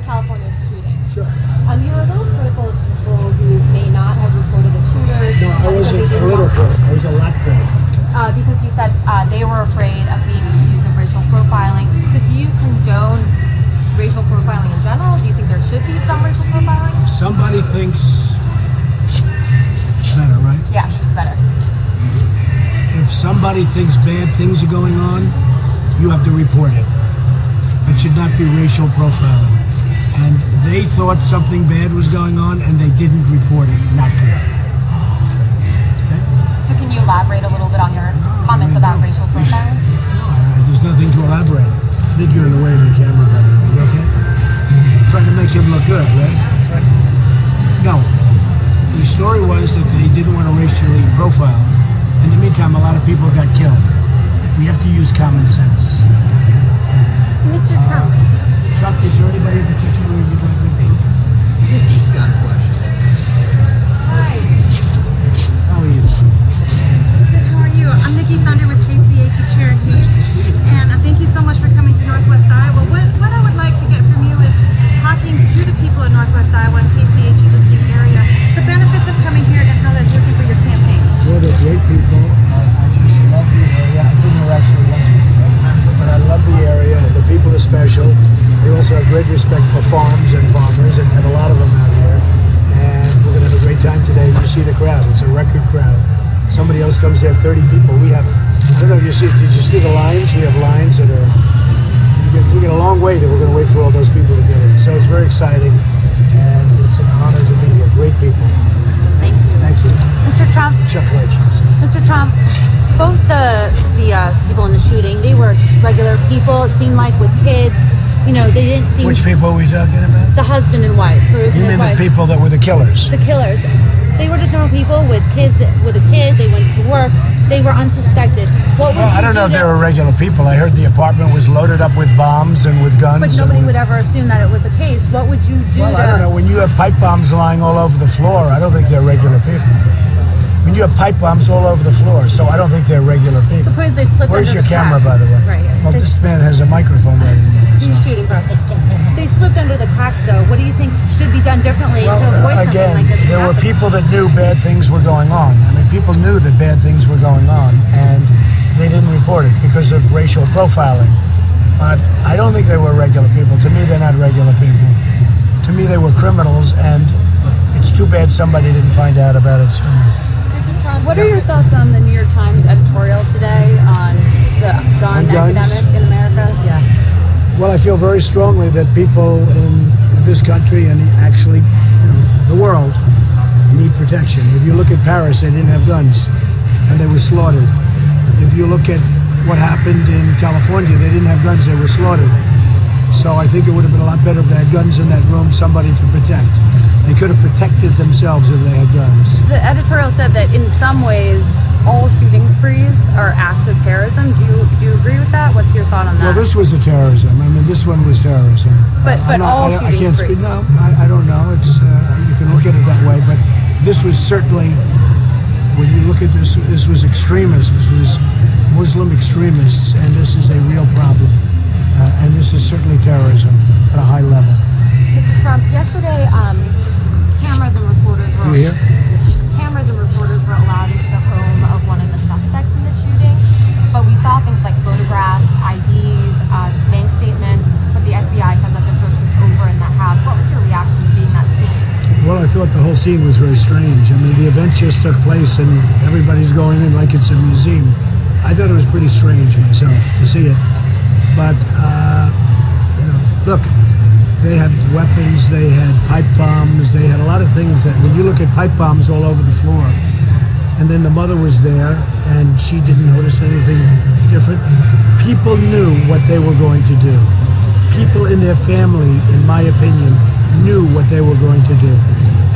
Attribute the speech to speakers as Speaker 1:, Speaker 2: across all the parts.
Speaker 1: California shooting.
Speaker 2: Sure.
Speaker 1: You were a little critical of people who may not have reported the shooters.
Speaker 2: No, I wasn't a little critical. I was a lot critical.
Speaker 1: Because you said they were afraid of being accused of racial profiling. So do you condone racial profiling in general? Do you think there should be some racial profiling?
Speaker 2: If somebody thinks better, right?
Speaker 1: Yeah, it's better.
Speaker 2: If somebody thinks bad things are going on, you have to report it. It should not be racial profiling. And they thought something bad was going on and they didn't report it. Not good. Okay?
Speaker 1: So can you elaborate a little bit on your comments about racial profiling?
Speaker 2: No, there's nothing to elaborate. I think you're in the way of the camera, by the way. You okay? Trying to make him look good, right? No. The story was that they didn't want to racially profile. In the meantime, a lot of people got killed. We have to use common sense.
Speaker 1: Mr. Trump.
Speaker 2: Trump, is there anybody in particular you'd like to meet?
Speaker 3: He's got a question.
Speaker 4: Hi.
Speaker 2: How are you?
Speaker 4: Good, how are you? I'm Nikki Thunder with KCH at Cherokee. And thank you so much for coming to Northwest Iowa. What I would like to get from you is talking to the people in Northwest Iowa and KCH listening area, the benefits of coming here and how that's working for your campaign.
Speaker 2: Well, they're great people. I just love the area. I've been here actually once before, but I love the area. The people are special. They also have great respect for farms and farmers, and have a lot of them out here. And we're going to have a great time today. You see the crowd. It's a record crowd. Somebody else comes there, 30 people. We have, I don't know if you see, did you see the lines? We have lines that are, we get a long way that we're going to wait for all those people to get in. So it's very exciting, and it's an honor to be here. Great people.
Speaker 1: Thank you.
Speaker 2: Thank you.
Speaker 1: Mr. Trump.
Speaker 2: Chuck Leach.
Speaker 1: Mr. Trump, both the people in the shooting, they were just regular people, it seemed like, with kids. You know, they didn't seem...
Speaker 2: Which people are we talking about?
Speaker 1: The husband and wife.
Speaker 2: You mean the people that were the killers?
Speaker 1: The killers. They were just normal people with kids, with a kid. They went to work. They were unsuspected. What would
Speaker 2: I don't know if they were regular people. I heard the apartment was loaded up with bombs and with guns.
Speaker 1: But nobody would ever assume that it was the case. What would you do?
Speaker 2: Well, I don't know. When you have pipe bombs lying all over the floor, I don't think they're regular people. When you have pipe bombs all over the floor, so I don't think they're regular people.
Speaker 1: Suppose they slipped
Speaker 2: Where's
Speaker 1: under
Speaker 2: your
Speaker 1: the
Speaker 2: camera,
Speaker 1: cracks.
Speaker 2: by the way?
Speaker 1: Right here.
Speaker 2: Well, this man has a microphone right in there.
Speaker 1: He's shooting probably. They slipped under the cracks, though. What do you think should be done differently to avoid
Speaker 2: again,
Speaker 1: something like this?
Speaker 2: There were people that knew bad things were going on. I mean, people knew that bad things were going on, and they didn't report it because of racial profiling. But I don't think they were regular people. To me, they're not regular people. To me, they were criminals, and it's too bad somebody didn't find out about it sooner.
Speaker 5: What are your thoughts on the New York Times editorial today on the gun epidemic in America? Yeah.
Speaker 2: Well, I feel very strongly that people in this country and actually the world need protection. If you look at Paris, they didn't have guns and they were slaughtered. If you look at what happened in California, they didn't have guns, they were slaughtered. So I think it would have been a lot better if they had guns in that room, somebody to protect. They could have protected themselves if they had guns.
Speaker 5: The editorial said that in some ways, all shooting sprees are acts of terrorism. Do you agree with that? What's your thought on that?
Speaker 2: Well, this was a terrorism. I mean, this one was terrorism.
Speaker 5: But all shooting
Speaker 2: I can't
Speaker 5: sprees.
Speaker 2: speak. No, I don't know. It's you can look at it that way, but this was certainly, when you look at this, this was extremists. This was Muslim extremists, and this is a real problem. And this is certainly terrorism at a high level.
Speaker 1: Mr. Trump, yesterday, cameras and reporters were
Speaker 2: You hear?
Speaker 1: cameras and reporters were allowed into the home of one of the suspects in the shooting, but we saw things like photographs, IDs, bank statements. But the FBI said that the search was over in that house. What was your reaction to seeing that scene?
Speaker 2: Well, I thought the whole scene was very strange. I mean, the event just took place, and everybody's going in like it's a museum. I thought it was pretty strange myself to see it. But look. They had weapons, they had pipe bombs, they had a lot of things that, when you look at pipe bombs all over the floor, and then the mother was there, and she didn't notice anything different. People knew what they were going to do. People in their family, in my opinion, knew what they were going to do,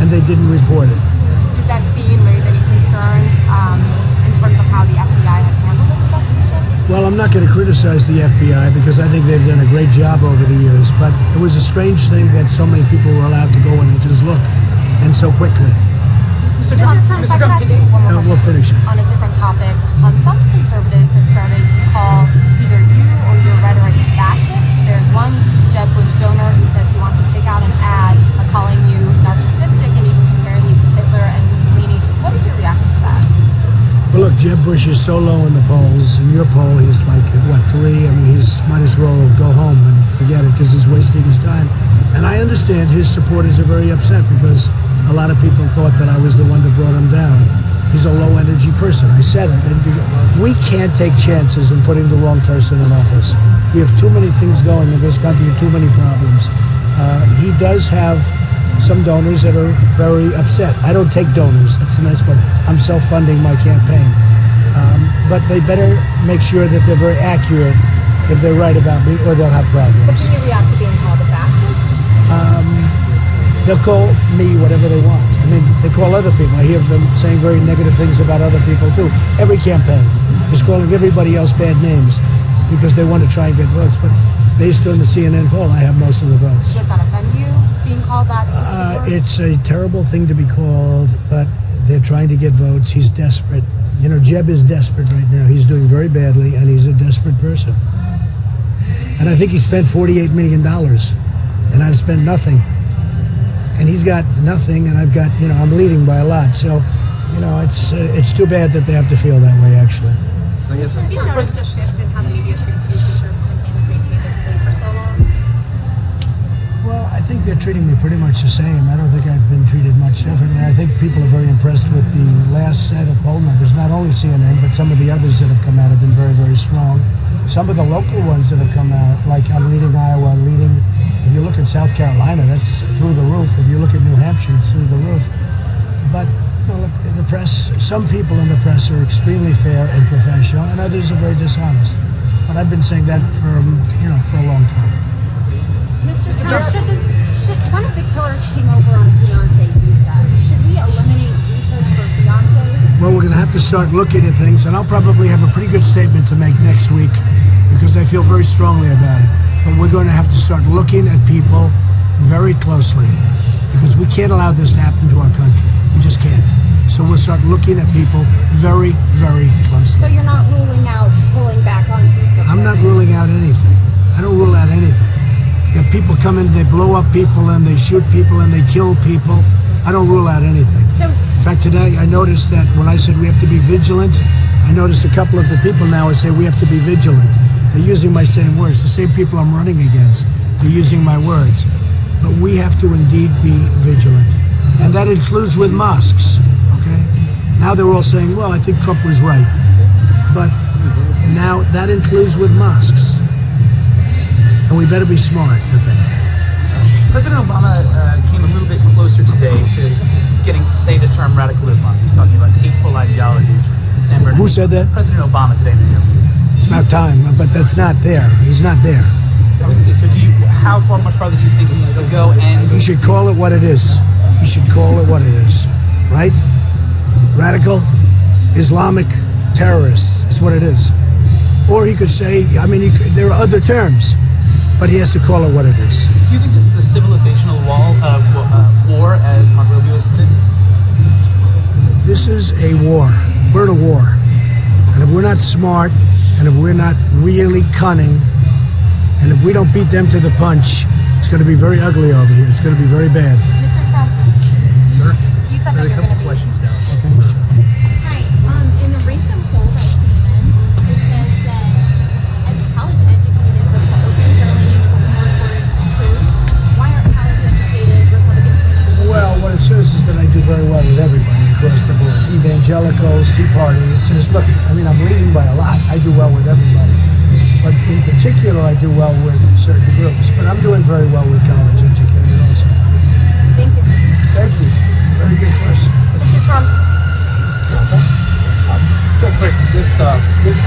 Speaker 2: and they didn't report it.
Speaker 1: Did that scene raise any concerns in terms of how the FBI has handled this investigation?
Speaker 2: Well, I'm not going to criticize the FBI because I think they've done a great job over the years, but it was a strange thing that so many people were allowed to go in and just look, and so quickly.
Speaker 1: Mr. Trump,
Speaker 2: We'll finish it.
Speaker 1: On a different topic, some conservatives have started to call either you or your rhetoric fascist. There's one Jeb Bush donor who says he wants to take
Speaker 2: Well, look, Jeb Bush is so low in the polls. In your poll, he's like, what, 3? I mean, he's might as well go home and forget it because he's wasting his time. And I understand his supporters are very upset because a lot of people thought that I was the one that brought him down. He's a low-energy person. I said it. And we can't take chances in putting the wrong person in office. We have too many things going in this country, too many problems. He does have some donors that are very upset. I don't take donors. That's the nice part. I'm self-funding my campaign. But they better make sure that they're very accurate if they're right about me, or they'll have
Speaker 1: But
Speaker 2: problems.
Speaker 1: do you react to being called a fascist?
Speaker 2: They'll call me whatever they want. I mean, they call other people. I hear them saying very negative things about other people, too. Every campaign is calling everybody else bad names because they want to try and get votes. But based on the CNN poll, I have most of the votes.
Speaker 1: Does that offend you, being called that?
Speaker 2: It's a terrible thing to be called, but they're trying to get votes. He's desperate. You know, Jeb is desperate right now. He's doing very badly, and he's a desperate person. And I think he spent $48 million, and I've spent nothing. And he's got nothing, and I've got, I'm leading by a lot. So, it's too bad that they have to feel that way, actually.
Speaker 6: Have you noticed a shift in how the media treats you because your campaign has maintained its slate for so long?
Speaker 2: Well, I think they're treating me pretty much the same. I don't think I've been treated much differently. I think people are very impressed with the last set of poll numbers. Not only CNN, but some of the others that have come out have been very, very strong. Some of the local ones that have come out, like I'm leading Iowa, if you look at South Carolina, that's through the roof. If you look at New Hampshire, it's through the roof. But look, the press, some people in the press are extremely fair and professional, and others are very dishonest. But I've been saying that for a long time.
Speaker 7: Mr. Trump, one of the killers came over on a fiancé visa. Should we eliminate visas for fiancés?
Speaker 2: Well, we're going to have to start looking at things, and I'll probably have a pretty good statement to make next week because I feel very strongly about it. But we're going to have to start looking at people very closely because we can't allow this to happen to our country. We just can't. So we'll start looking at people very, very closely.
Speaker 7: So you're not ruling out pulling back on visa?
Speaker 2: I'm not ruling out anything. I don't rule out anything. If people come in, they blow up people and they shoot people and they kill people, I don't rule out anything. In fact, today I noticed that when I said we have to be vigilant, I noticed a couple of the people now say we have to be vigilant. They're using my same words. The same people I'm running against, they're using my words. But we have to indeed be vigilant. And that includes with mosques, okay? Now they're all saying, well, I think Trump was right. But now that includes with mosques. And we better be smart, okay?
Speaker 8: President Obama came a little bit closer today to getting to say the term radical Islam. He's talking about hateful ideologies.
Speaker 2: Who said that?
Speaker 8: President Obama today in the interview.
Speaker 2: It's about time, but that's not there. He's not there.
Speaker 8: So how much farther do you think he needs to go? And
Speaker 2: He should call it what it is. He should call it what it is, right? Radical, Islamic terrorists. That's what it is. Or he could say, there are other terms, but he has to call it what it is.
Speaker 8: Do you think this is a civilizational war, as Mark Rubio has put it?
Speaker 2: This is a war. We're in a war. And if we're not smart, and if we're not really cunning, and if we don't beat them to the punch, it's going to be very ugly over here. It's going to be very bad.
Speaker 1: Mr. Trump, you said that you're going to be...
Speaker 3: Questions now.
Speaker 7: Hi. In a recent poll by CNN, it says that as college-educated Republicans are leaning more towards truth. Why aren't college-educated Republicans leaning more?
Speaker 2: Well, what it says is that I do very well with everybody across the board. Evangelicals, Tea Party. It says, look, I'm leading by a lot. I do well with everybody. But in particular, I do well with certain groups. But I'm doing very well with college educated also.
Speaker 7: Thank you.
Speaker 2: Thank you. Very good question.
Speaker 1: Mr. Trump,
Speaker 9: Real quick, this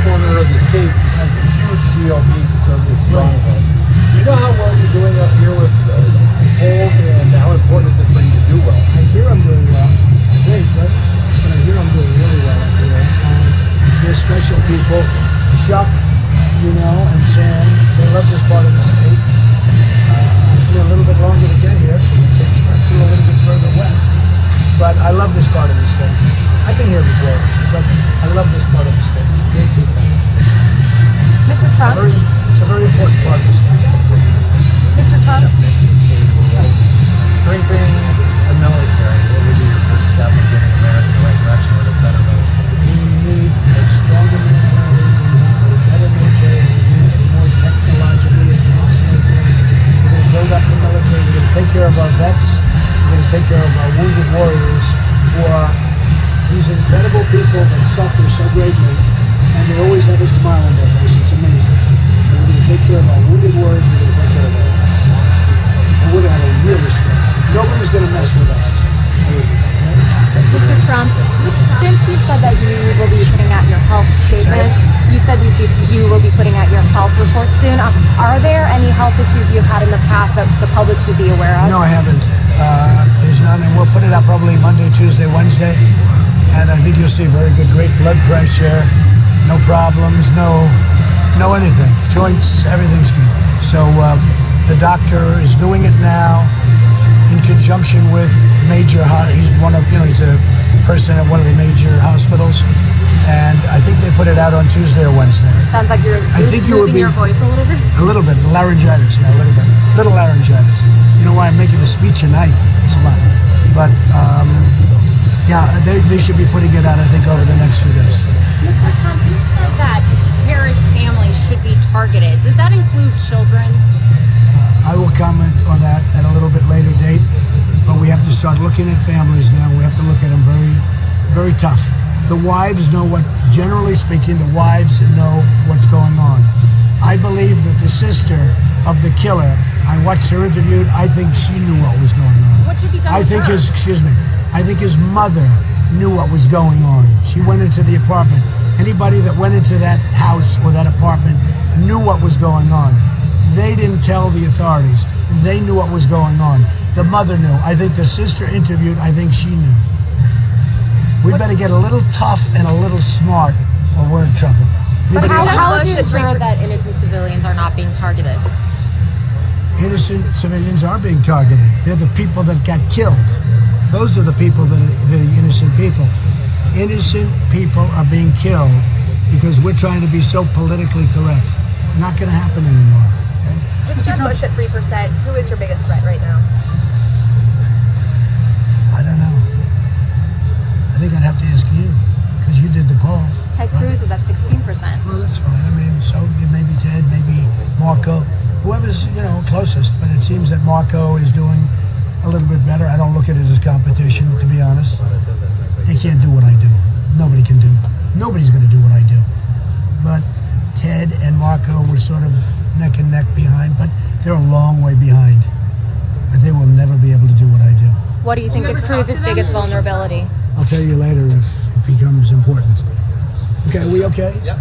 Speaker 9: corner of the state has a huge GOP conservative stronghold. Do you know how well you're doing up here with polls, and how important is it for you to do well?
Speaker 2: I hear I'm doing well. I think, but I hear I'm doing really well up here. There's special people, Chuck, and Sam. They love this part of the state. It took me a little bit longer to get here. I flew a little bit further west. But I love this part of the state. I've been here before, but I love this part of the state. Great people.
Speaker 1: Mr. Trump,
Speaker 2: It's a very important part of the state.
Speaker 1: Mr. Trump,
Speaker 9: Strengthening the military, what would be your first step in getting America in the right direction with a better military?
Speaker 2: We need so greatly, and they always have a smile on their face. It's amazing. And we're going to take care of our wounded warriors. We're going to take care of our and we're going to have a really strong. Nobody's going to mess with us.
Speaker 1: Mr. Trump, since you said that you will be putting out your health statement, you said you will be putting out your health report soon. Are there any health issues you've had in the past that the public should be aware of?
Speaker 2: No, I haven't. There's none, and we'll put it up probably Monday, Tuesday, Wednesday, and I think you'll see very good, great blood pressure, no problems, no anything, joints, everything's good. So the doctor is doing it now in conjunction with he's he's a person at one of the major hospitals, and I think they put it out on Tuesday or Wednesday.
Speaker 1: Sounds like you're losing your voice a little bit.
Speaker 2: A little bit, laryngitis, yeah, a little bit. Little laryngitis. You know why I'm making a speech tonight? It's a lot. But, yeah, they should be putting it out, I think, over the next few days.
Speaker 10: Mr. Trump, you said that terrorist families should be targeted. Does that include children?
Speaker 2: I will comment on that at a little bit later date, but we have to start looking at families now. We have to look at them very, very tough. The wives know generally speaking, the wives know what's going on. I believe that the sister of the killer, I watched her interviewed, I think she knew what was going on.
Speaker 10: What should be done
Speaker 2: I think his mother knew what was going on. She went into the apartment. Anybody that went into that house or that apartment knew what was going on. They didn't tell the authorities. They knew what was going on. The mother knew. I think the sister interviewed, I think she knew. We better get a little tough and a little smart or we're in trouble.
Speaker 1: But how would you ensure that innocent civilians are not being targeted?
Speaker 2: Innocent civilians are being targeted. They're the people that got killed. Those are the people that are the innocent people. Innocent people are being killed because we're trying to be so politically correct. Not going to happen anymore.
Speaker 6: With Jeb Bush at 3%, who is your biggest threat right now?
Speaker 2: I don't know. I think I'd have to ask you because you did the poll.
Speaker 1: Ted Cruz is at 16%.
Speaker 2: Well, that's fine. I mean, so maybe Ted, maybe Marco, whoever's closest. But it seems that Marco is doing a little bit better. I don't look at it as competition, to be honest. They can't do what I do. Nobody can do. Nobody's going to do what I do. But Ted and Marco were sort of neck and neck behind, but they're a long way behind. But they will never be able to do what I do.
Speaker 1: What do you think is Cruz's biggest vulnerability?
Speaker 2: I'll tell you later if it becomes important. Okay, are we okay?
Speaker 9: Yep.